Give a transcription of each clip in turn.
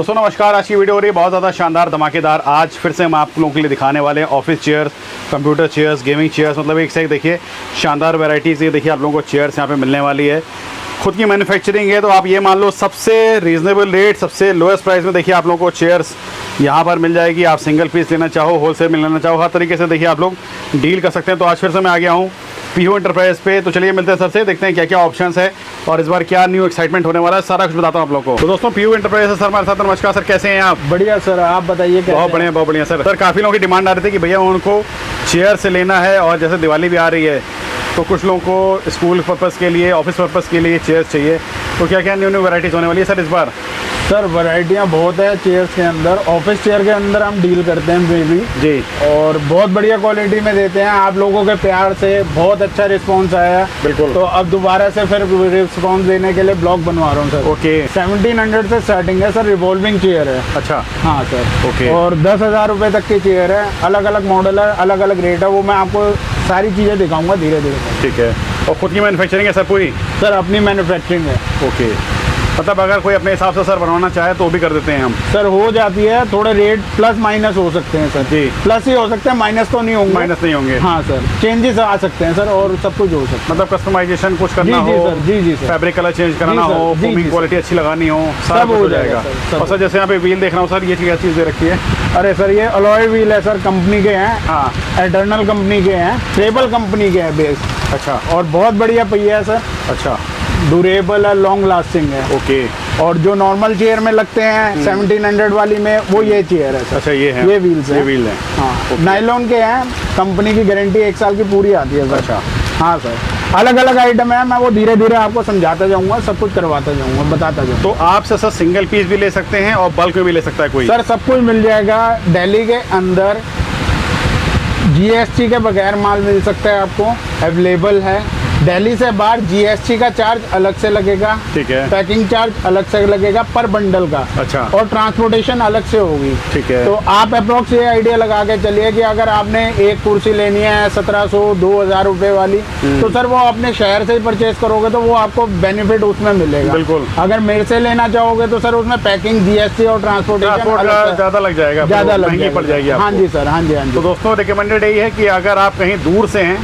दोस्तों नमस्कार। आज की वीडियो हो रही है बहुत ज़्यादा शानदार धमाकेदार। आज फिर से हम आप लोगों के लिए दिखाने वाले हैं office chairs, computer chairs, gaming chairs, मतलब एक से एक देखिए शानदार वैरायटीज़। ये देखिए आप लोगों को चेयर्स यहाँ पे मिलने वाली है। खुद की मैन्युफैक्चरिंग है, तो आप ये मान लो सबसे रीज़नेबल रेट, सबसे लोएस्ट प्राइस में देखिए आप लोगों को चेयर्स यहाँ पर मिल जाएगी। आप सिंगल पीस लेना चाहो, होलसेल में लेना चाहो, हर तरीके से देखिए आप लोग डील कर सकते हैं। तो आज फिर से मैं आ गया हूँ पीहू एंटरप्राइज पे। तो चलिए मिलते हैं सर से, देखते हैं क्या क्या ऑप्शंस है और इस बार क्या न्यू एक्साइटमेंट होने वाला है, सारा कुछ बताता हूँ आप लोगों को। तो दोस्तों पीहू एंटरप्राइज है सर हमारे साथ। नमस्कार सर, कैसे हैं आप? बढ़िया सर, आप बताइए। बहुत बढ़िया सर। सर काफ़ी लोगों की डिमांड आ रही थी कि भैया उनको चेयर से लेना है, और जैसे दिवाली भी आ रही है तो कुछ लोगों को स्कूल पर्पज़ के लिए, ऑफिस पर्पज़ के लिए चेयर्स चाहिए। तो क्या क्या न्यू वैराइटीज़ होने वाली है सर इस बार? सर वैरायटियाँ बहुत है चेयर्स के अंदर। ऑफिस चेयर के अंदर हम डील करते हैं बेबी जी, और बहुत बढ़िया क्वालिटी में देते हैं। आप लोगों के प्यार से बहुत अच्छा रिस्पांस आया। बिल्कुल। तो अब दोबारा से फिर रिस्पांस देने के लिए ब्लॉग बनवा रहा हूँ सर। ओके। 1700 से स्टार्टिंग है सर, रिवॉल्विंग चेयर है। अच्छा, हाँ सर। ओके। और 10,000 रुपये तक की चेयर है। अलग अलग मॉडल है, अलग अलग रेट है, वो मैं आपको सारी चीज़ें दिखाऊंगा धीरे धीरे। ठीक है। और खुद की मैन्युफैक्चरिंग है सर पूरी? सर अपनी मैन्युफैक्चरिंग है। ओके, मतलब अगर कोई अपने हिसाब से सर बनवाना चाहे तो वो भी कर देते हैं हम? सर हो जाती है, थोड़े रेट प्लस माइनस हो सकते हैं सर जी। प्लस ही हो सकते हैं, माइनस तो नहीं होंगे। माइनस नहीं होंगे? हाँ सर, चेंजेस आ सकते हैं सर, और सब कुछ हो सकता है। मतलब कस्टमाइजेशन कुछ करना जी, जी हो, सर, जी, जी सर। फैब्रिक कलर चेंज कराना जी सर, हो, जी, फोमिंग जी क्वालिटी अच्छी लगानी हो, सारा सब कुछ हो हो जाएगा जाएगा। सर, सब। और सर जैसे यहाँ पे व्हील देख रहा हूँ सर, ये क्या चीज़ दे रखी है? अरे सर ये अलॉय व्हील है सर, कंपनी के हैं। हाँ। एटर्नल कंपनी के हैं, ट्रेबल कंपनी के हैं बेस। अच्छा, और बहुत बढ़िया पहिया है सर, अच्छा, ड्यूरेबल है, लॉन्ग लास्टिंग है। ओके। और जो नॉर्मल चेयर में लगते हैं 1700 वाली में, वो ये चेयर है सर। अच्छा, ये है, ये व्हील्स ये व्हील है। हाँ, नायलॉन के हैं, कंपनी की गारंटी 1 साल की पूरी आती है सर। अच्छा। हाँ सर, अलग अलग आइटम है, मैं वो धीरे धीरे आपको समझाता जाऊंगा, सब कुछ करवाता जाऊंगा, बताता जाऊंगा। तो आपसे सर सिंगल पीस भी ले सकते हैं और बल्क में भी ले सकता है कोई? सर सब कुछ मिल जाएगा। दिल्ली के अंदर जीएसटी के बगैर माल मिल सकता है आपको, अवेलेबल है। दिल्ली से बाहर जीएसटी का चार्ज अलग से लगेगा, ठीक है। पैकिंग चार्ज अलग से लगेगा पर बंडल का। अच्छा। और ट्रांसपोर्टेशन अलग से होगी। ठीक है। तो आप अप्रोक्स ये आइडिया लगा के चलिए कि अगर आपने एक कुर्सी लेनी है 1700 2000 रुपए वाली, तो सर वो अपने शहर से ही परचेज करोगे तो वो आपको बेनिफिट उसमें मिलेगा। बिल्कुल। अगर मेरे से लेना चाहोगे तो सर उसमें पैकिंग, जीएसटी और ट्रांसपोर्टेशन ज़्यादा लग जाएगा, ज़्यादा लग महंगी पड़ जाएगी आपको। हाँ जी सर, हाँ जी, हाँ जी। तो दोस्तों रिकमेंडेड यही है कि अगर आप कहीं दूर से हैं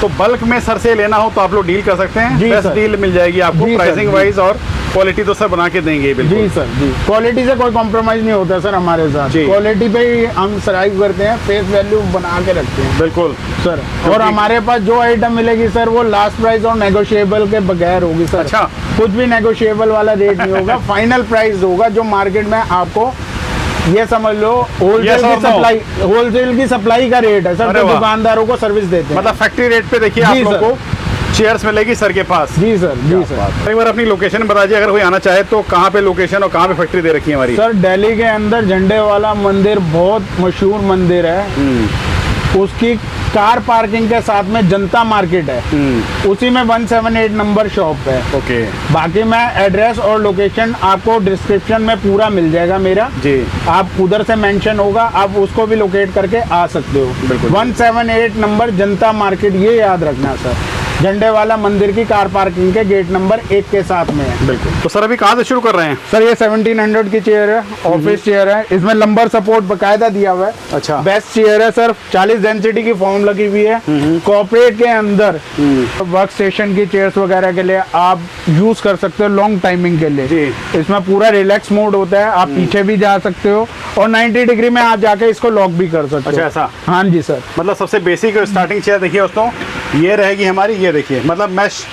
तो बल्क में सर से लेना हो तो आप लोग डील कर सकते हैं। जी बेस्ट सर। डील मिल जाएगी आपको, जी सर, प्राइसिंग जी। वाइज, और क्वालिटी तो सर बना के देंगे बिल्कुल। जी सर, जी। क्वालिटी से कोई कॉम्प्रोमाइज नहीं होता सर हमारे साथ। जी। क्वालिटी पे ही हम स्ट्राइक करते हैं, फेस वैल्यू बना के रखते हैं बिल्कुल सर। और हमारे पास जो आइटम मिलेगी सर वो लास्ट प्राइस और नेगोशिएबल के बगैर होगी सर। अच्छा। कुछ भी नेगोशिएबल वाला रेट नहीं होगा। फाइनल प्राइस होगा जो मार्केट में आपको, ये समझ लो, होलसेल की सप्लाई का रेट है सर, जो दुकानदारों को सर्विस देते हैं। मतलब फैक्ट्री रेट पे देखिए आप लोगों को चेयर्स मिलेगी सर के पास। जी सर, जी सर। एक बार अपनी लोकेशन बता दीजिए, अगर कोई आना चाहे तो कहाँ पे लोकेशन और कहाँ पे फैक्ट्री दे रखी है हमारी? सर दिल्ली के अंदर झंडे वाला मंदिर बहुत मशहूर मंदिर है, उसकी कार पार्किंग के साथ में जनता मार्केट है, उसी में 178 नंबर शॉप है। ओके। बाकी मैं एड्रेस और लोकेशन आपको डिस्क्रिप्शन में पूरा मिल जाएगा मेरा जी। आप उधर से मेंशन होगा, आप उसको भी लोकेट करके आ सकते हो। बिल्कुल। 178 नंबर जनता मार्केट, ये याद रखना सर, झंडे वाला मंदिर की कार पार्किंग के गेट नंबर 1 के साथ में है। बिल्कुल। तो सर अभी कहाँ से शुरू कर रहे हैं? सर ये 1700 की चेयर है, ऑफिस चेयर है, इसमें लंबर सपोर्ट बकायदा दिया हुआ है। अच्छा। बेस्ट चेयर है सर, 40 डेंसिटी की फॉर्म लगी हुई है। कॉर्पोरेट के अंदर वर्क स्टेशन की चेयर्स वगैरह के लिए आप यूज कर सकते हो लॉन्ग टाइमिंग के लिए जी। इसमें पूरा रिलैक्स मोड होता है, आप पीछे भी जा सकते हो और 90 डिग्री में आप जाके इसको लॉक भी कर सकते हो। अच्छा, ऐसा? हाँ जी सर। मतलब सबसे बेसिक स्टार्टिंग चेयर देखिए दोस्तों, ये रहेगी हमारी, ये देखिए मतलब मैश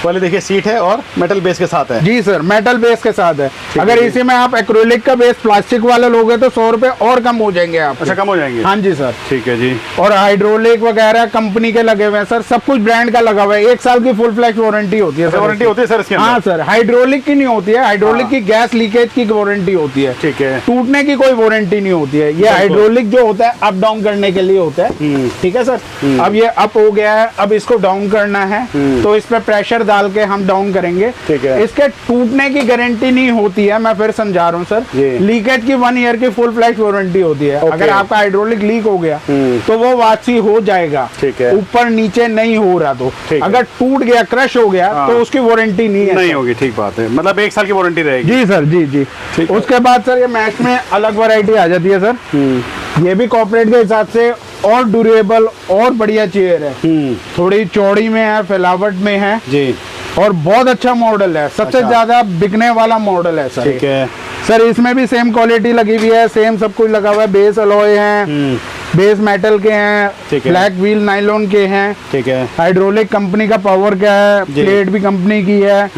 वाली देखिए सीट है और मेटल बेस के साथ है। जी सर, मेटल बेस के साथ है। अगर इसी में आप एक्रिलिक का बेस प्लास्टिक वाला लोगे तो 100 रुपए और कम हो जाएंगे आप। अच्छा, कम हो जाएंगे? हाँ जी सर। ठीक है जी। और हाइड्रोलिक वगैरह कंपनी के लगे हुए हैं सर, सब कुछ ब्रांड का लगा हुआ है। 1 साल की फुल फ्लैश वारंटी होती है। वारंटी होती है सर इसके अंदर? हाँ सर, हाइड्रोलिक की नहीं होती है, हाइड्रोलिक की गैस लीकेज की वारंटी होती है। ठीक है। टूटने की कोई वारंटी नहीं होती है। ये हाइड्रोलिक जो होता है अप डाउन करने के लिए होता है। ठीक है सर। अब ये अप हो गया है, अब इसको डाउन करना है तो इस पे प्रेशर डाल के हम डाउन करेंगे। ठीक है। इसके टूटने की गारंटी नहीं होती है, मैं फिर समझा रहा हूँ जी। सर। लीकेज की 1 ईयर की फुल फ्लैश वारंटी होती है। ओके। अगर आपका हाइड्रोलिक लीक हो गया तो वो वापसी हो जाएगा। ठीक है। ऊपर नीचे नहीं हो रहा तो ठीक है। अगर टूट गया, क्रश हो गया हाँ। तो उसकी वारंटी नहीं है। नहीं होगी, ठीक बात है, मतलब 1 साल की वारंटी रहेगी। जी सर, जी जी। ठीक है। उसके बाद सर ये मैश में अलग वैरायटी आ जाती है सर। ये भी कॉर्पोरेट के हिसाब से और ड्यूरेबल और बढ़िया चेयर है। थोड़ी चौड़ी में है, फैलावट में है जी। और बहुत अच्छा मॉडल है, सबसे अच्छा। ज्यादा बिकने वाला मॉडल है सर। ठीक है। सर इसमें भी सेम क्वालिटी लगी हुई है, सेम सब कुछ लगा हुआ है। बेस अलॉय हैं, बेस मेटल के हैं, ठीक है। ब्लैक व्हील नाइलॉन के हैं। ठीक है। हाइड्रोलिक कंपनी का पावर क्या है, जी। प्लेट भी कंपनी की है।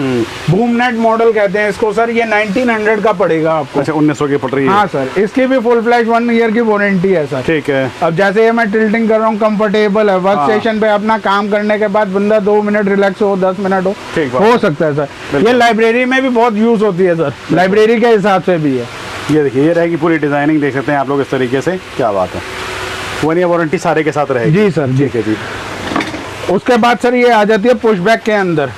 बूम नेट मॉडल कहते हैं इसको सर। ये 1900 का पड़ेगा आपको। अच्छा, 1900 की पड़ रही है। हाँ सर, इसकी भी फुल फ्लैश 1 ईयर की वारंटी है सर। ठीक है। अब जैसे ये मैं टिल्टिंग कर रहा हूँ, कंफर्टेबल है। वर्क हाँ। स्टेशन पे अपना काम करने के बाद बंदा 2 मिनट रिलैक्स हो, 10 मिनट हो, ठीक बात। हो सकता है सर। बिल्कुल। ये लाइब्रेरी में भी बहुत यूज होती है सर, लाइब्रेरी के हिसाब से भी है। ये देखिए, ये रहेगी पूरी डिजाइनिंग, देख सकते हैं आप लोग इस तरीके से। क्या बात है, 1 ईयर वारंटी सारे के साथ रहेगी। जी सर, जी। ठीक है जी। उसके बाद सर ये आ जाती है पुशबैक के अंदर।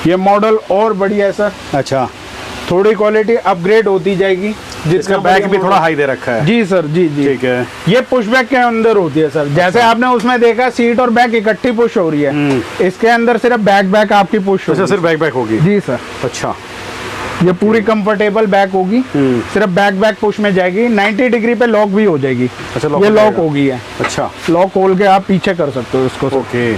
ये मॉडल और बढ़िया है सर। अच्छा, थोड़ी क्वालिटी अपग्रेड होती जाएगी। इसका बैक भी थोड़ा हाई दे रखा है। जी सर, जी जी। ठीक है। ये पुशबैक के अंदर होती है सर। जैसे आपने उसमें देखा सीट और बैक इकट्ठी पुश हो रही है, इसके अंदर सिर्फ बैक आपकी पुश अच्छा, होगी। सिर्फ बैक होगी। जी सर। अच्छा। ये पूरी कंफर्टेबल बैक होगी, सिर्फ बैक पुश में जाएगी। 90 डिग्री पे लॉक भी हो जाएगी। अच्छा, लॉक ये हो लॉक जाएगा। होगी है। अच्छा, लॉक खोल के आप पीछे कर सकते हो इसको सर। ओके।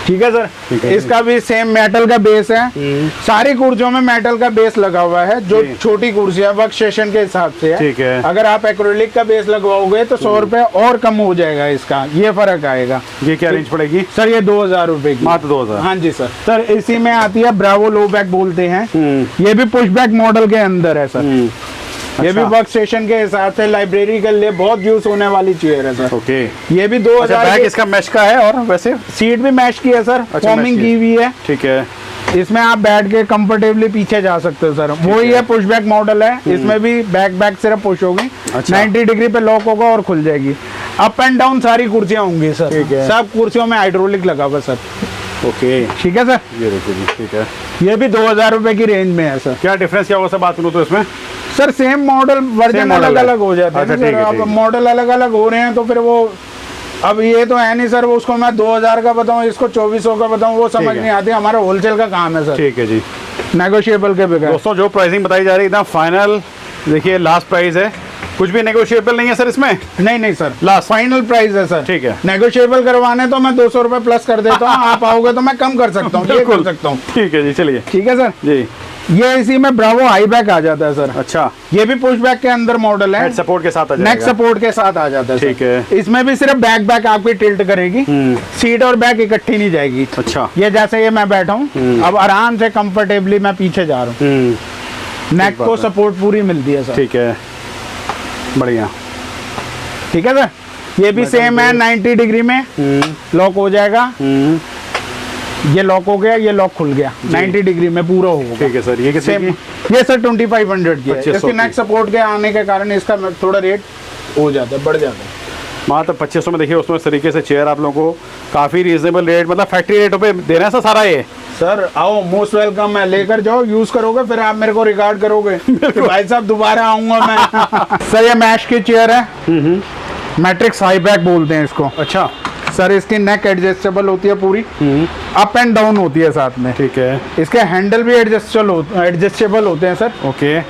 ठीक है सर। ठीक है। इसका भी सेम मेटल का बेस है। सारी कुर्सियों में मेटल का बेस लगा हुआ है। जो जी। छोटी कुर्सी है वर्क स्टेशन के हिसाब से है। ठीक है। अगर आप एक्रिलिक का बेस लगवाओगे तो 100 रुपए और कम हो जाएगा, इसका ये फर्क आएगा। ये क्या रेंज पड़ेगी? सर ये 2000 रुपए की। मात्र 2000। हाँ जी सर। सर इसी में आती है ब्रावो लो बैक बोलते हैं। ये भी पुशबैक मॉडल के अंदर है सर। ये भी अच्छा। वर्क स्टेशन के हिसाब से लाइब्रेरी के लिए बहुत यूज होने वाली चेयर है सर। ओके। ये भी अच्छा, 2000 बैक इसका मैश का है और वैसे सीट भी मैश की है सर, अच्छा, फॉर्मिंग मैश की की हुई है। ठीक है। इसमें आप बैठ के कंफर्टेबली पीछे जा सकते हो सर। वही है पुशबैक मॉडल है। इसमें भी बैक सिर्फ पुश होगी। अच्छा। 90 डिग्री पे लॉक होगा और खुल जाएगी। अप एंड डाउन सारी कुर्सियां होंगी सर। ठीक है। सब कुर्सियों में हाइड्रोलिक लगा हुआ सर। ओके। ठीक है सर। ये देखिए जी, ठीक है। ये भी 2000 रुपए की रेंज में है सर। क्या डिफरेंस क्या होगा सर, बात करूँ तो इसमें? Sir same model, version model अलग है। अलग हो जाते हैं अच्छा, ना ठीक सर। है, अब ठीक है। मॉडल अलग अलग हो रहे हैं तो फिर वो, अब ये तो है नहीं सर वो उसको मैं 2000 का बताऊं, इसको 2400 का बताऊं, वो समझ है। नहीं आती। हमारा होलसेल का काम है सर, ठीक है जी। नेगोशिएबल के बगैर। दोस्तों, जो प्राइसिंग बताई जा रही है एकदम फाइनल, देखिए लास्ट प्राइस है, कुछ भी नेगोशिएबल नहीं है सर इसमें। नहीं नहीं सर, Last। फाइनल प्राइस है सर। ठीक है। नेगोशिएबल करवाने तो मैं 200 रुपए प्लस कर देता हूँ। आप आओगे तो मैं कम कर सकता हूँ, ये कर सकता हूँ। ठीक है जी, चलिए ठीक है सर। जी। ये इसी में ब्रावो हाई बैक आ जाता है सर। अच्छा, ये भी पुशबैक के अंदर मॉडल है, हेड सपोर्ट के साथ आ जाएगा। नेक सपोर्ट के साथ आ जाता है सर। ठीक है। इसमें भी सिर्फ बैक आपकी टिल्ट करेगी, सीट और बैक इकट्ठी नहीं जाएगी। अच्छा। ये जैसे ये मैं बैठा हूँ, अब आराम से कंफर्टेबली मैं पीछे जा रहा हूँ। नेक बात को है। सपोर्ट पूरी मिलती है सर। ठीक है, बढ़िया। ठीक है सर। ये भी सेम है, 90 डिग्री में लॉक हो जाएगा। ये लॉक हो गया, ये लॉक खुल गया, 90 डिग्री में पूरा होगा। ठीक है सर। ये कितने सेम की? ये सर 2500 की है। 2500 इसकी नेक की। सपोर्ट के आने के कारण इसका थोड़ा रेट हो जाता है, बढ़ जाता है। मात्र 2500 में देखिए, उसमें इस तरीके से चेयर आप लोगों को काफ़ी रीजनेबल रेट, मतलब फैक्ट्री रेटों पे दे रहे हैं सर सारा ये। सर आओ, मोस्ट वेलकम है, लेकर जाओ, यूज करोगे, फिर आप मेरे को रिकॉर्ड करोगे कि भाई साहब दोबारा आऊंगा मैं। सर ये मैश की चेयर है, मैट्रिक्स हाई बैक बोलते हैं इसको। अच्छा सर इसकी नेक एडजस्टेबल होती है पूरी, अप एंड डाउन होती है साथ में। ठीक है। इसके हैंडल भी एडजस्टेबल होते हैं सर। ओके।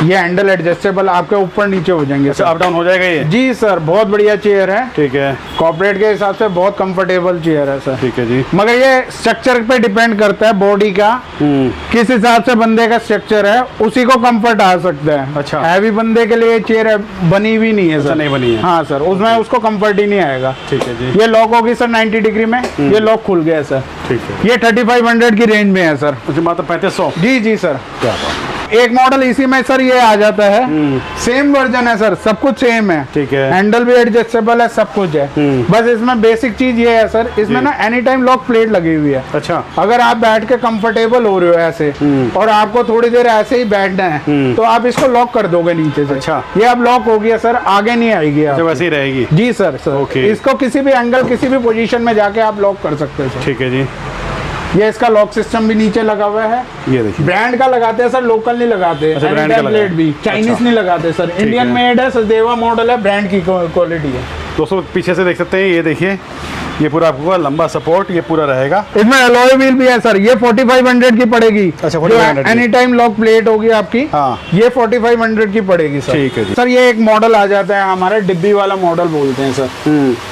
ये हैंडल एडजस्टेबल आपके ऊपर नीचे हो जाएंगे अच्छा, सर। अप डाउन हो जाएगा ये? जी सर, बहुत बढ़िया चेयर है। ठीक है। कॉर्पोरेट के हिसाब से बहुत कंफर्टेबल चेयर है सर। ठीक है जी। मगर ये स्ट्रक्चर पे डिपेंड करता है, बॉडी का किस हिसाब से बंदे का स्ट्रक्चर है उसी को कंफर्ट आ सकता है। अच्छा। हैवी बंदे के लिए चेयर बनी हुई नहीं है अच्छा, सर। नहीं बनी है। हाँ सर, उसमें उसको कंफर्ट ही नहीं आएगा। ठीक है जी। ये लॉक होगी सर 90 डिग्री में, ये लॉक खुल गया सर। ठीक है। ये 3500 की रेंज में है सर। अच्छा, मात्र 3500। जी जी सर। क्या बात। एक मॉडल इसी में सर ये आ जाता है, सेम वर्जन है सर, सब कुछ सेम है। ठीक है। हैंडल भी एडजस्टेबल है, सब कुछ है। बस इसमें बेसिक चीज ये है सर, इसमें जी। ना एनी टाइम लॉक प्लेट लगी हुई है। अच्छा। अगर आप बैठ के कंफर्टेबल हो रहे हो ऐसे और आपको थोड़ी देर ऐसे ही बैठना है तो आप इसको लॉक कर दोगे नीचे से। अच्छा। ये अब लॉक हो गया सर, आगे नहीं आएगी अच्छा, आप। वैसे ही रहेगी। जी सर। ओके। इसको किसी भी एंगल किसी भी पोजीशन में जाके आप लॉक कर सकते हो सर। ठीक है जी। ये इसका लॉक सिस्टम भी नीचे लगा हुआ है। ये देखिए ब्रांड का लगाते हैं सर, लोकल नहीं लगाते। अच्छा, ब्रांड का Anytime लगाते plate भी चाइनीज अच्छा। नहीं लगाते सर, इंडियन है। मेड है, सदेवा मॉडल है, ब्रांड की क्वालिटी है। दोस्तों पीछे से देख सकते हैं, ये देखिए ये पूरा आपको लंबा सपोर्ट ये पूरा रहेगा। इसमें अलॉय व्हील भी है सर, ये 4500 की पड़ेगी। अच्छा, 4500 की। एनी टाइम लॉक प्लेट होगी आपकी। हाँ। ये 4500 की पड़ेगी सर। ठीक है जी। सर ये एक मॉडल आ जाता है हमारा, डिब्बी वाला मॉडल बोलते हैं सर।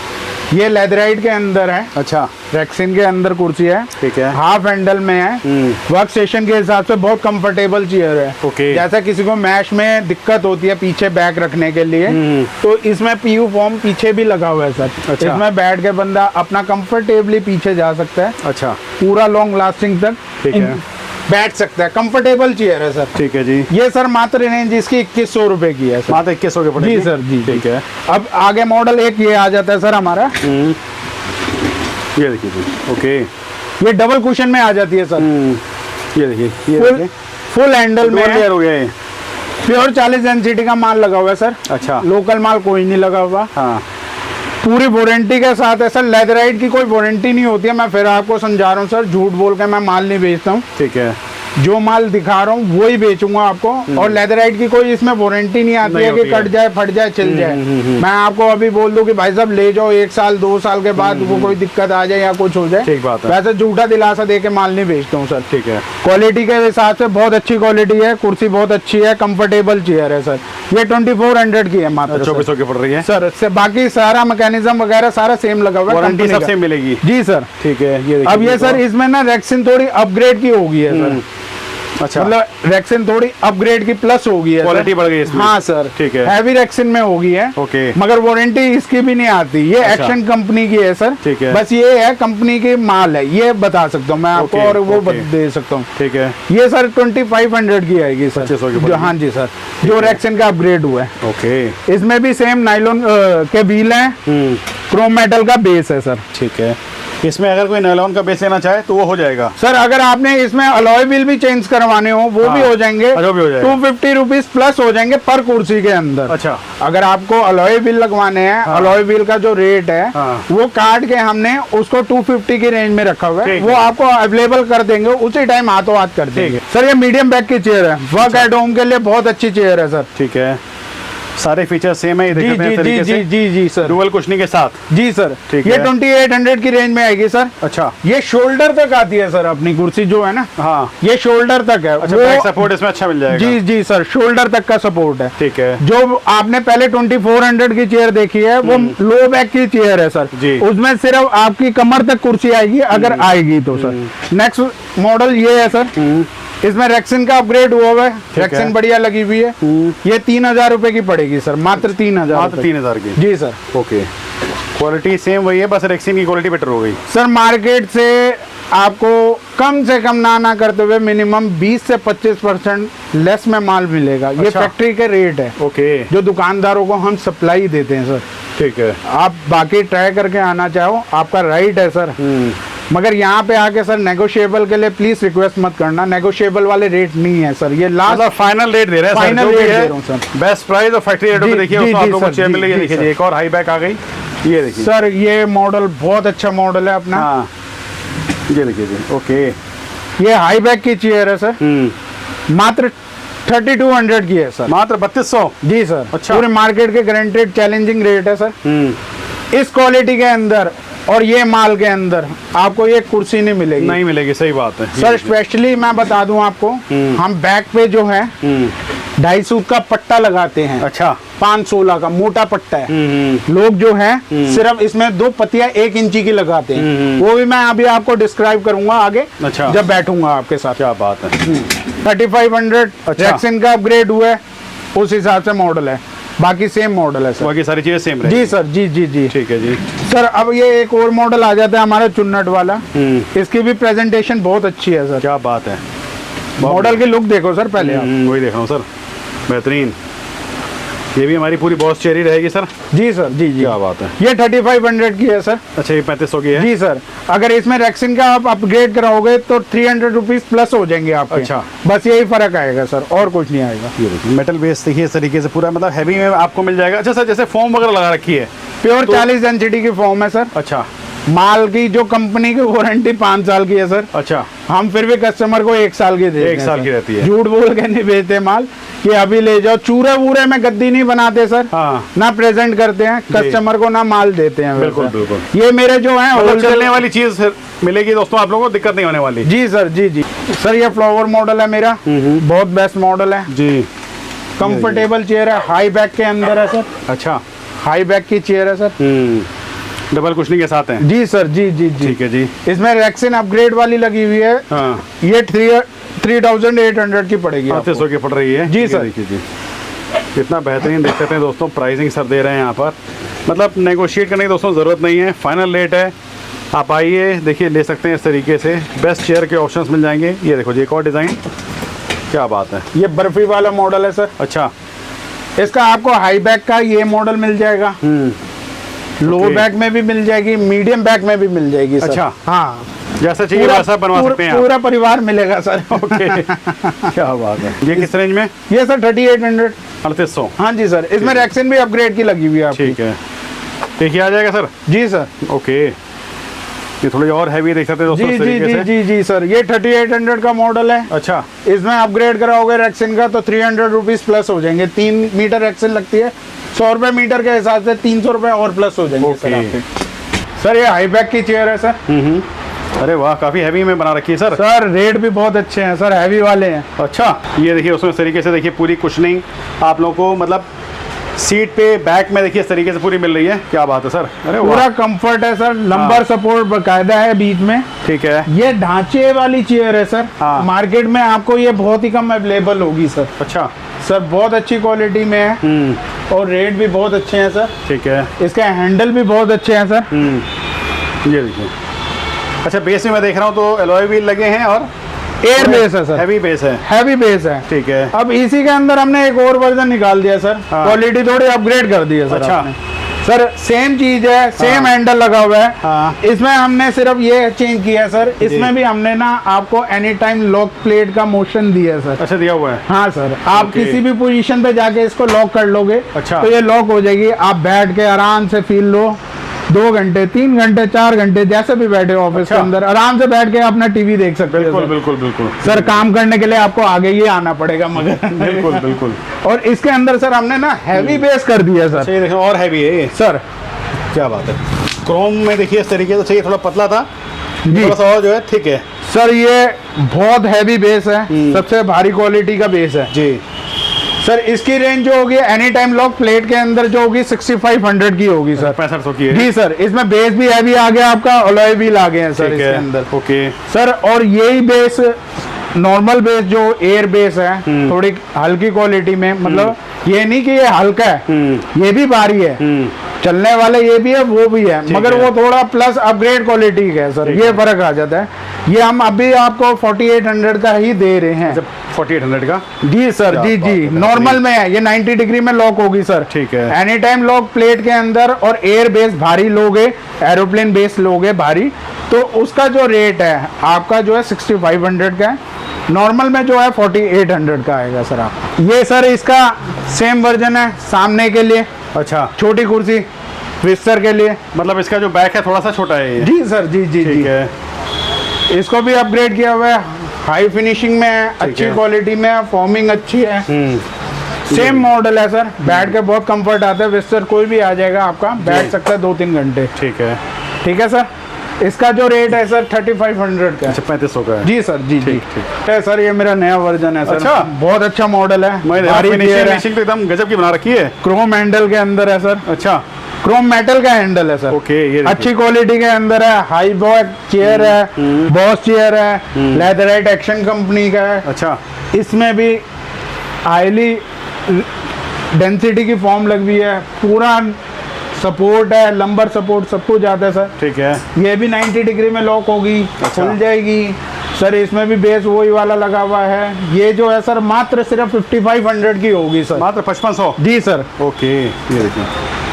ये लेदराइट के अंदर है, अच्छा रेक्सिन के अंदर कुर्सी है। ठीक है। हाफ हैंडल में है। वर्क स्टेशन के हिसाब से बहुत कंफर्टेबल चेयर है। ओके। जैसा किसी को मैश में दिक्कत होती है पीछे बैक रखने के लिए, तो इसमें पीयू फॉर्म पीछे भी लगा हुआ है सर। अच्छा। इसमें बैठ के बंदा अपना कंफर्टेबली पीछे जा सकता है, अच्छा पूरा लॉन्ग लास्टिंग तक ठीक है। बैठ सकता है। कंफर्टेबल चेयर है सर। ठीक है जी। ये सर मात्र रेंज इसकी 2100 रुपए की है सर। मात्र 2100 के पड़ेगी। जी सर, जी ठीक है। अब आगे मॉडल एक ये आ जाता है सर हमारा, ये देखिए जी। ओके। ये डबल कुशन में आ जाती है सर। ये देखिए, ये फुल देखिए फुल हैंडल में डबल लेयर हो गया ये। प्योर 40 एनसीटी का माल लगा हुआ है सर। अच्छा। लोकल माल कोई नहीं लगा हुआ। हाँ पूरी वारंटी के साथ है सर। लेदराइट की कोई वारंटी नहीं होती है, मैं फिर आपको समझा रहा हूँ सर, झूठ बोल के मैं माल नहीं बेचता हूँ। ठीक है। जो माल दिखा रहा हूँ वही बेचूंगा आपको। और लेदराइट की कोई इसमें वारंटी नहीं आती नहीं है कि होती है। कट जाए, फट जाए, छिल जाए। मैं आपको अभी बोल दूं कि भाई साहब ले जाओ, 1 साल 2 साल के बाद वो कोई दिक्कत आ जाए या कुछ हो जाए। ठीक बात है। वैसे झूठा दिलासा दे के माल नहीं बेचता हूँ सर। ठीक है। क्वालिटी के हिसाब से बहुत अच्छी क्वालिटी है, कुर्सी बहुत अच्छी है, कंफर्टेबल चेयर है सर। ये 2400 की है मात्र 2400 की पड़ रही है सर। से बाकी सारा मैकेनिज्म वगैरह सारा सेम लगा हुआ है, वारंटी कंपनी सबसे का। मिलेगी। जी सर। ठीक है। ये देखिए अब ये सर इसमें ना रेक्सिन थोड़ी अपग्रेड की होगी है सर। अच्छा मतलब रेक्सिन थोड़ी अपग्रेड की प्लस होगी है, क्वालिटी सर। बढ़ गई है इसमें। हाँ सर। ठीक है। हैवी रेक्सिन में होगी है। ओके। मगर वारंटी इसकी भी नहीं आती, ये अच्छा। एक्शन कंपनी की है सर। ठीक है। बस ये है कंपनी की माल है, ये बता सकता हूँ मैं आपको। ओके, और वो ओके। दे सकता हूँ। ठीक है। ये सर 2500 की आएगी सर। 2500 की जो पड़ेगी। हाँ जी सर, जो रेक्सिन का अपग्रेड हुआ है। ओके। इसमें भी सेम नाइलॉन के व्हील हैं, क्रोम मेटल का बेस है सर। ठीक है। इसमें अगर कोई नायलॉन का बेस लेना चाहे तो वो हो जाएगा। सर अगर आपने इसमें अलॉय व्हील भी चेंज करवाने हो वो भी हाँ, हो जाएंगे। अच्छा, भी हो जाएगा। 250 रुपीज प्लस हो जाएंगे पर कुर्सी के अंदर। अच्छा। अगर आपको अलॉय व्हील लगवाने हैं, अलॉय व्हील का जो रेट है हाँ। वो काट के हमने उसको 250 की रेंज में रखा हुआ है। ठीक वो है। आपको अवेलेबल कर देंगे उसी टाइम, हाथों हाथ कर देंगे। ठीक सर ये मीडियम बैक की चेयर है, वर्क एट होम के लिए बहुत अच्छी चेयर है सर। ठीक है। सारे फीचर सेम है, ये देख जी सकते हैं जी इस जी तरीके जी से जी जी सर। डुअल कुशनिंग के साथ। जी सर। ठीक ये है। 2800 की रेंज में आएगी सर। अच्छा। ये शोल्डर तक आती है सर अपनी कुर्सी जो है ना। हाँ। ये शोल्डर तक है। अच्छा, बैक सपोर्ट इसमें अच्छा मिल जाएगा। जी जी सर, शोल्डर तक का सपोर्ट है। ठीक है। जो आपने पहले 2400 की चेयर देखी है वो लो बैक की चेयर है सर। जी। उसमें सिर्फ आपकी कमर तक कुर्सी आएगी अगर आएगी तो सर। नेक्स्ट मॉडल ये है सर। इसमें रेक्सिन का अपग्रेड हुआ हुआ है, रेक्सिन है। बढ़िया लगी हुई है। ये 3000 रुपए की पड़ेगी सर, मात्र 3000। मात्र 3000 की। जी सर। ओके। क्वालिटी सेम वही है, बस रेक्सिन की क्वालिटी बेटर हो गई। सर मार्केट से आपको कम से कम ना करते हुए मिनिमम 20 से 25% लेस में माल मिलेगा। ये अच्छा। फैक्ट्री के रेट है ओके। जो दुकानदारों को हम सप्लाई देते हैं सर। ठीक है। आप बाकी ट्राई करके आना चाहो आपका राइट है सर। मगर यहाँ पे आके सर नेगोशिएबल के लिए प्लीज रिक्वेस्ट मत करना, नेगोशिएबल वाले रेट नहीं है सर। ये लास्ट मतलब फाइनल रेट दे रहे हैं सर, फाइनल जो भी रेट है दे रहा हूँ सर। बेस्ट प्राइस और फैक्ट्री रेट पे जी, देखिए जी, उसको आप जी लोगों को सर, चेयर जी, मिल गई। जी देखिए सर। जी, एक और हाई बैक आ गई, ये देखिए। सर ये मॉडल बहुत अच्छा मॉडल है अपना। हाँ, ये देखिए जी। ओके। ये हाई बैक की चेयर है सर, मात्र 3200 की है सर। मात्र 3200। जी सर। अच्छा। पूरे मार्केट के गारंटेड चैलेंजिंग रेट है सर। इस क्वालिटी के अंदर और ये माल के अंदर आपको ये कुर्सी नहीं मिलेगी। नहीं मिलेगी, सही बात है सर स्पेशली मैं बता दूं आपको, हम बैक पे जो है 250 सूत का पट्टा लगाते हैं। अच्छा। 516 का मोटा पट्टा है। लोग जो है सिर्फ इसमें 2 पत्तियां 1 इंची की लगाते हैं। वो भी मैं अभी आपको डिस्क्राइब करूंगा आगे। अच्छा। जब बैठूंगा आपके साथ। क्या बात है। 3500 अच्छा। रेक्सिन का अपग्रेड हुआ है, उस हिसाब से मॉडल है। बाकी सेम मॉडल है सर। बाकी सारी चीजें सेम रहेगी। जी सर। जी जी जी। ठीक है जी। सर अब ये एक और मॉडल आ जाता है हमारा चुन्नट वाला। इसकी भी प्रेजेंटेशन बहुत अच्छी है सर। क्या बात है। मॉडल की लुक देखो सर पहले आप। वही देख रहा हूँ सर, बेहतरीन। ये भी हमारी पूरी बॉस चेयर ही रहेगी सर। जी सर। जी जी। क्या बात है। ये 3500 की है सर। अच्छा, ये 3500 की है। जी सर। अगर इसमें रेक्सिन का आप अपग्रेड कराओगे तो 300 रुपीज प्लस हो जाएंगे आपके। अच्छा। बस यही फर्क आएगा सर, और कुछ नहीं आएगा। ये देखिए मेटल बेस देखिए इस तरीके से पूरा, मतलब हैवी में आपको मिल जाएगा। अच्छा सर, जैसे फोम वगैरह लगा रखी है प्योर तो- 40 एनसीटी की फॉर्म है सर। अच्छा, माल की जो कंपनी की वारंटी 5 साल की है सर, अच्छा, हम फिर भी कस्टमर को 1 साल की देते हैं। 1 साल सर। की रहती है। झूठ बोल के नहीं बेचते माल कि अभी ले जाओ। चूरे वूरे में गद्दी नहीं बनाते सर, हाँ। ना प्रेजेंट करते हैं कस्टमर को, ना माल देते हैं। बिल्कुल, वैसे। बिल्कुल। ये मेरे जो है मतलब चलने वाली चीज मिलेगी दोस्तों, आप लोगों को दिक्कत नहीं होने वाली। जी सर, जी जी सर। ये फ्लावर मॉडल है मेरा, बहुत बेस्ट मॉडल है जी। कंफर्टेबल चेयर है, हाई बैक के अंदर है सर, अच्छा, हाई बैक की चेयर है सर। डबल कुशनिंग के साथ है। जी सर, जी जी जी। ठीक है जी। इसमें रैक्सिन अपग्रेड वाली लगी हुई है। हाँ, ये 3800 की पड़ेगी आपको। 3800 की पड़ रही है। जी ये सर। देखिए जी, कितना बेहतरीन देख सकते हैं दोस्तों, प्राइसिंग सर दे रहे हैं यहाँ पर। मतलब नेगोशिएट करने की दोस्तों ज़रूरत नहीं है, फाइनल रेट है। आप आइए, देखिए, ले सकते हैं इस तरीके से। बेस्ट चेयर के ऑप्शंस मिल जाएंगे। ये देखो जी, एक और डिज़ाइन, क्या बात है। ये बर्फी वाला मॉडल है सर। अच्छा, इसका आपको हाई बैक का ये मॉडल मिल जाएगा, लो ओके। बैक में भी मिल जाएगी, मीडियम बैक में भी मिल जाएगी सर। अच्छा। हाँ, जैसा चाहिए वैसा बनवा सकते हैं आप। पूरा परिवार मिलेगा सर। ओके, क्या बात है। ये किस रेंज में? ये सर 3800। 3800। हाँ जी सर, इसमें रैक्सिन भी अपग्रेड की लगी हुई है आपकी। ठीक है, देखिए, आ जाएगा सर। जी सर। ओके, ये थोड़ी और हैवी देख सकते हैं दोस्तों जी इस जी तरीके जी से। जी जी सर, ये 3800 का मॉडल है। अच्छा, इसमें अपग्रेड कराओगे रैक्सिन का तो 300 रुपीज प्लस हो जाएंगे। 3 मीटर रैक्सिन लगती है, 100 रुपए मीटर के हिसाब से 300 रुपए और प्लस हो जाएंगे सर ओके। आपके। सर ये हाई बैक की चेयर है सर। अरे वाह, काफ़ी हैवी में बना रखी है सर। सर रेट भी बहुत अच्छे हैं सर, हैवी वाले हैं। अच्छा, ये देखिए, उसमें इस तरीके से देखिए पूरी कुशनिंग आप लोगों को, मतलब सीट पे बैक में देखिए इस तरीके से पूरी मिल रही है। क्या बात है सर, अरे वाह। पूरा कंफर्ट है सर, लंबर सपोर्ट बकायदा है बीच में। ठीक है। ये ढांचे वाली चेयर है सर। हाँ। मार्केट में आपको ये बहुत ही कम अवेलेबल होगी सर। अच्छा, सर बहुत अच्छी क्वालिटी में है और रेट भी बहुत अच्छे हैं सर। ठीक है। इसके हैंडल भी बहुत अच्छे हैं सर। ये देखिए, अच्छा, बेस में मैं देख रहा हूँ तो एलॉय व्हील लगे हैं और एयर बेस है सर, हैवी बेस है। हैवी बेस है। ठीक है। अब इसी के अंदर हमने एक और वर्जन निकाल दिया सर, हाँ। क्वालिटी थोड़ी अपग्रेड कर दी है सर। अच्छा। आपने। सर सेम चीज है, सेम हैंडल लगा हुआ है। हाँ। इसमें हमने सिर्फ ये चेंज किया है सर, इसमें भी हमने ना आपको एनी टाइम लॉक प्लेट का मोशन दिया है सर। अच्छा, दिया हुआ है। हाँ सर, आप ओके। किसी भी पोजीशन पे जाके इसको लॉक कर लोगे। अच्छा। तो ये लॉक हो जाएगी, आप बैठ के आराम से फील लो। 2 घंटे, 3 घंटे, 4 घंटे, जैसे भी बैठे हो ऑफिस के अच्छा। अंदर आराम से बैठ के अपना टीवी देख सकते हो बिल्कुल सर। बिल्कुल बिल्कुल सर काम करने के लिए आपको आगे ही आना पड़ेगा मगर। बिल्कुल बिल्कुल। और इसके अंदर सर हमने ना हैवी बेस कर दिया सर। अच्छा, ये देखो, और हैवी है ये। सर क्या बात है। क्रोम में देखिए इस तरीके से, चाहिए थोड़ा पतला था, जी थोड़ा सा और जो है थिक है। सर ये बहुत हैवी बेस है, सबसे भारी क्वालिटी का बेस है जी। सर। इसकी रेंज जो होगी एनी टाइम लॉक प्लेट के अंदर जो होगी 6500 की होगी सर। 6500 की है। जी सर, इसमें बेस भी हैवी आ गया आपका, अलॉय व्हील आ गए हैं सर ठीक इसके है। अंदर। ओके। सर और यही बेस नॉर्मल बेस जो एयर बेस है, थोड़ी हल्की क्वालिटी में, मतलब ये नहीं कि ये हल्का है, ये भी भारी है, चलने वाले ये भी है वो भी है, मगर है। वो थोड़ा प्लस अपग्रेड क्वालिटी का है सर, ठीक ये है। फर्क आ जाता है। ये हम अभी आपको 4800 का ही दे रहे हैं। 4800 का। जी सर, क्या जी बात जी, है, नॉर्मल में है ये, 90 डिग्री में लॉक होगी सर। ठीक है। एनी टाइम लॉक प्लेट के अंदर, और एयर बेस भारी लोगे, एरोप्लेन बेस लोगे भारी, तो उसका जो रेट है आपका जो है 6500 का है। नॉर्मल में जो है 4800 का आएगा सर आपका। ये सर इसका सेम वर्जन है सामने के लिए, अच्छा, छोटी कुर्सी विस्तर के लिए। मतलब इसका जो बैक है थोड़ा सा छोटा है ये। जी सर, जी जी ठीक जी। है। इसको भी अपग्रेड किया हुआ है, हाई फिनिशिंग में है, अच्छी है। क्वालिटी में है, फॉर्मिंग अच्छी है। सेम मॉडल है सर, बैठ के बहुत कंफर्ट आता है। विस्तर कोई भी आ जाएगा आपका, बैठ सकता है 2-3 घंटे। ठीक है। ठीक है सर। इसका जो रेट है सर 3500 का है। अच्छा, 3500 का है। जी सर, जी जी। ठीक। है सर, ये मेरा नया वर्जन है सर। अच्छा। बहुत अच्छा मॉडल है, मैं भारी फिनिशिंग gear है, फिनिशिंग तो एकदम गजब की बना रखी है। क्रोम हैंडल के अंदर है सर, अच्छा, क्रोम मेटल का हैंडल है सर। ओके, ये देखिए। अच्छी क्वालिटी के अंदर है, हाई बैक चेयर है, बॉस चेयर है, लेदराइट एक्शन कंपनी का है। अच्छा, इसमें भी हाईली डेंसिटी की फॉर्म लगी हुई है, पूरा सपोर्ट है, लंबर सपोर्ट सब कुछ आता है सर। ठीक है। ये भी 90 डिग्री में लॉक होगी, खुल जाएगी सर। इसमें भी बेस वही वाला लगा हुआ है। ये जो है सर मात्र सिर्फ 5500 की होगी सर। मात्र 5500। जी सर। ओके, ये देखिए,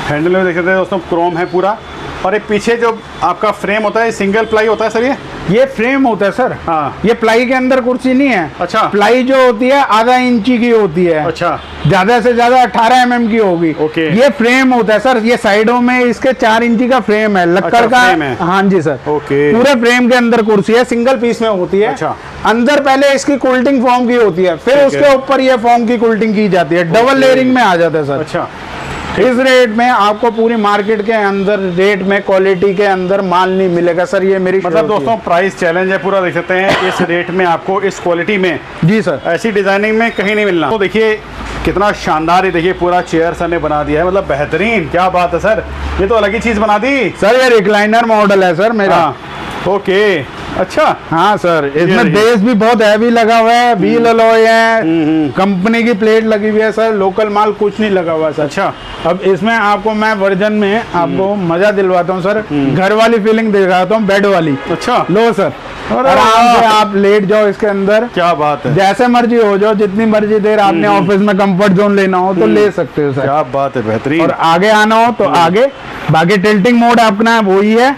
हैंडल में देख सकते हैं दोस्तों, क्रोम है पूरा, और ये पीछे जो आपका फ्रेम होता है सिंगल प्लाई होता है सर ये फ्रेम होता है सर। हाँ। ये प्लाई के अंदर कुर्सी नहीं है। अच्छा। प्लाई जो होती है आधा इंची की होती है। अच्छा। ज्यादा से ज्यादा 18 mm की होगी। ओके। ये फ्रेम होता है सर, ये साइडों में इसके 4 इंची का फ्रेम है, लक्कड़ अच्छा, का फ्रेम है। हाँ जी सर। ओके। पूरे फ्रेम के अंदर कुर्सी है, सिंगल पीस में होती है। अच्छा। अंदर पहले इसकी कुल्टिंग फॉर्म की होती है, फिर उसके ऊपर ये फॉर्म की कुल्टिंग की जाती है, डबल लेयरिंग में आ जाता है सर। अच्छा। इस रेट में आपको पूरी मार्केट के अंदर रेट में क्वालिटी के अंदर माल नहीं मिलेगा सर, ये मेरी मतलब दोस्तों प्राइस चैलेंज है पूरा, देख सकते हैं इस रेट में आपको इस क्वालिटी में जी सर ऐसी डिजाइनिंग में कहीं नहीं मिलना। तो देखिए कितना शानदार है, देखिए पूरा चेयर सर ने बना दिया है, मतलब बेहतरीन, क्या बात है सर, ये तो अलग ही चीज बना दी सर। ये रिक्लाइनर मॉडल है सर मेरा। हाँ। ओके। अच्छा। हाँ सर, इसमें देखिए। बेस भी बहुत हैवी लगा हुआ है, व्हील अलॉय है, कंपनी की प्लेट लगी हुई है सर, लोकल माल कुछ नहीं लगा हुआ सर। अच्छा। अब इसमें आपको मैं वर्जन में आपको मजा दिलवाता हूँ सर, घर वाली फीलिंग दिखाता हूँ, बेड वाली। अच्छा। लो सर, अरे आराम से वाह। आप लेट जाओ इसके अंदर, क्या बात है, जैसे मर्जी हो जाओ, जितनी मर्जी देर आपने ऑफिस में कंफर्ट जोन लेना हो तो ले सकते हो सर। क्या बात है, बेहतरीन। और आगे आना हो तो आगे, बाकी टिल्टिंग मोड अपना वही है,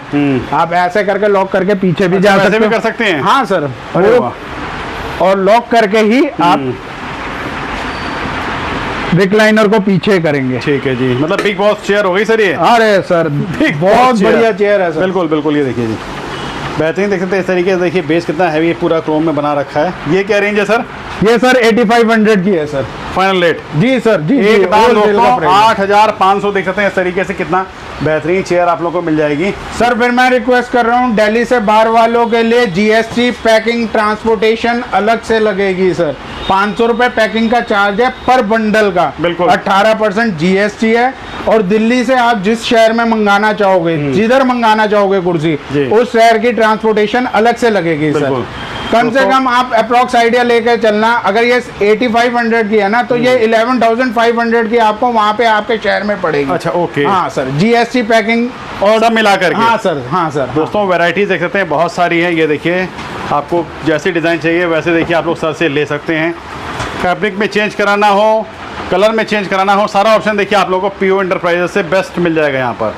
आप ऐसे करके लॉक करके पीछे भी जा वैसे सकते भी हो। कर सकते हैं। हाँ सर। अरे वाह। और लॉक करके ही आप रिक्लाइनर को पीछे करेंगे। ठीक है जी, मतलब बिग बॉस चेयर हो गई सर ये। अरे सर बहुत बढ़िया चेयर है सर। बिल्कुल बिल्कुल, ये देखिए जी बेहतरीन, देख सकते हैं इस तरीके से। देखिए बेस कितना हैवी पूरा क्रोम में बना रखा है। ये क्या रेंज है सर? ये सर 8500 की है सर, फाइनल रेट। जी सर जी। एक दाम wholesale का दोस्तों price। 8500, देख सकते हैं इस तरीके से कितना बेहतरीन चेयर आप लोगों को मिल जाएगी। सर फिर मैं रिक्वेस्ट कर रहा हूँ, दिल्ली से बाहर वालों के लिए जीएसटी पैकिंग ट्रांसपोर्टेशन अलग से लगेगी सर। 500 रुपए पैकिंग का चार्ज है पर बंडल का। बिल्कुल। 18% जीएसटी है। और दिल्ली से आप जिस शहर में मंगाना चाहोगे, जिधर मंगाना चाहोगे कुर्सी, जी। उस शहर की ट्रांसपोर्टेशन अलग से लगेगी सर। बिल्कुल। कम से कम आप अप्रोक्स आइडिया लेकर चलना, अगर ये 8500 की है ना तो ये 11500 की आपको वहाँ पे आपके शहर में पड़ेगी। अच्छा, ओके। हाँ सर, जीएसटी पैकिंग और सब मिला करके। हाँ सर, हाँ सर। दोस्तों वैरायटीज देख सकते हैं बहुत सारी है। ये देखिए आपको जैसी डिज़ाइन चाहिए वैसे देखिए आप लोग सर से ले सकते हैं। फैब्रिक में चेंज कराना हो, कलर में चेंज कराना हो, सारा ऑप्शन देखिए आप लोगों को पीओ एंटरप्राइजेस से बेस्ट मिल जाएगा यहाँ पर।